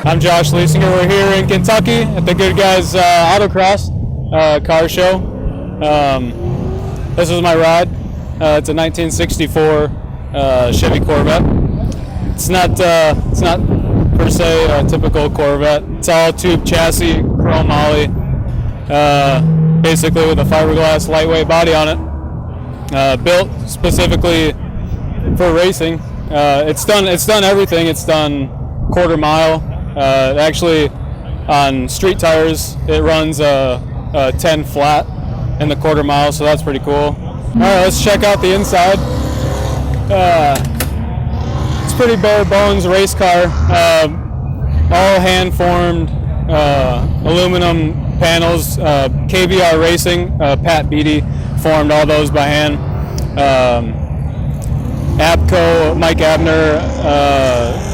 I'm Josh Leisinger. We're here in Kentucky at the Goodguys autocross car show. This is my ride. It's a 1964 Chevy Corvette. It's not per se a typical Corvette. It's all tube chassis, chrome ollie, basically with a fiberglass lightweight body on it. Built specifically for racing. It's done everything. It's done quarter mile. Actually, on street tires, it runs a 10 flat in the quarter mile, so that's pretty cool. All right, let's check out the inside. It's pretty bare bones race car. All hand formed aluminum panels. KBR Racing, Pat Beatty formed all those by hand. Abco, Mike Abner,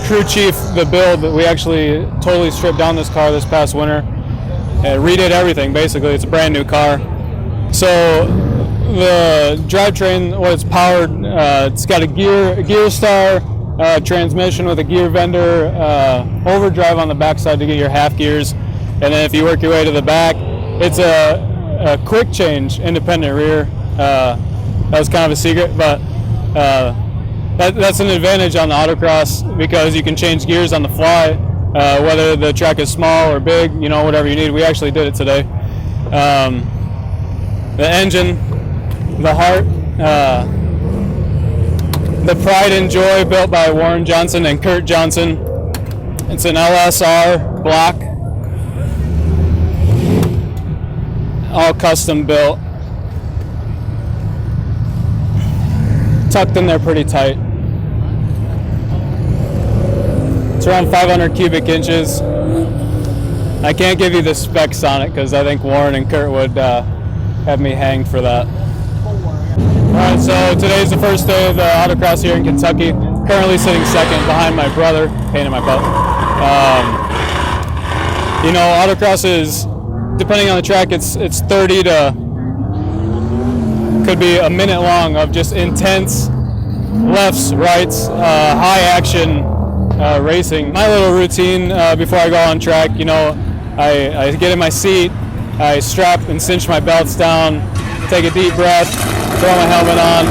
crew chief, the build. We actually totally stripped down this car this past winter and redid everything. Basically, it's a brand new car. So the drivetrain, what it's powered, it's got a gear star transmission with a gear vendor, overdrive on the backside to get your half gears, and then if you work your way to the back, it's a quick change independent rear. That was kind of a secret, but that's an advantage on the autocross because you can change gears on the fly, whether the track is small or big, you know, whatever you need. We actually did it today. The engine, the heart, the pride and joy, built by Warren Johnson and Kurt Johnson. It's an LSR block, all custom built. Tucked in there pretty tight. It's around 500 cubic inches. I can't give you the specs on it because I think Warren and Kurt would have me hanged for that. Alright, so today's the first day of the autocross here in Kentucky. Currently sitting second behind my brother, pain in my butt. You know, autocross is, depending on the track, it's 30 to could be a minute long of just intense lefts, rights, high action racing. My little routine before I go on track, you know, I get in my seat, I strap and cinch my belts down, take a deep breath, throw my helmet on,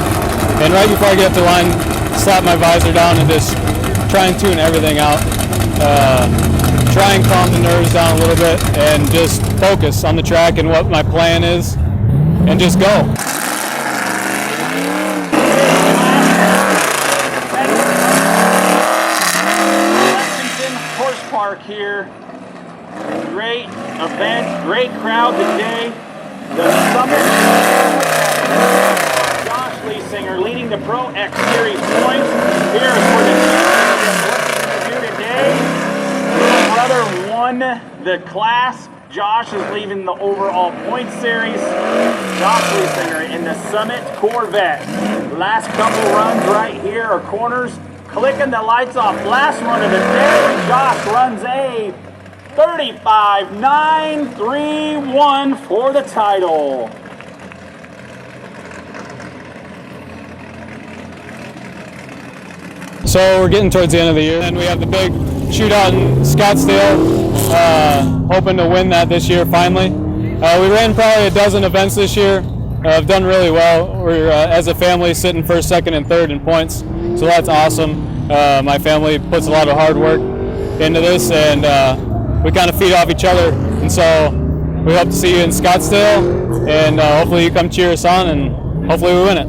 and right before I get up the line, slap my visor down and just try and tune everything out. Try and calm the nerves down a little bit and just focus on the track and what my plan is and just go. Lexington Horse Park here. Great event, great crowd today. The Summit, Josh Leisinger leading the Pro X Series points. Here is where the champions are looking to do today. His brother won the class. Josh is leading the overall point series. Josh Leisinger in the Summit Corvette. Last couple runs right here are corners. Clicking the lights off. Last run of the day. Josh runs a 35.931 for the title. So we're getting towards the end of the year, and we have the big shootout in Scottsdale. Hoping to win that this year finally. We ran probably a dozen events this year. Have done really well. We're as a family sitting first, second, and third in points, so that's awesome. My family puts a lot of hard work into this, and we kind of feed off each other, and so we hope to see you in Scottsdale, and hopefully you come cheer us on, and hopefully we win it.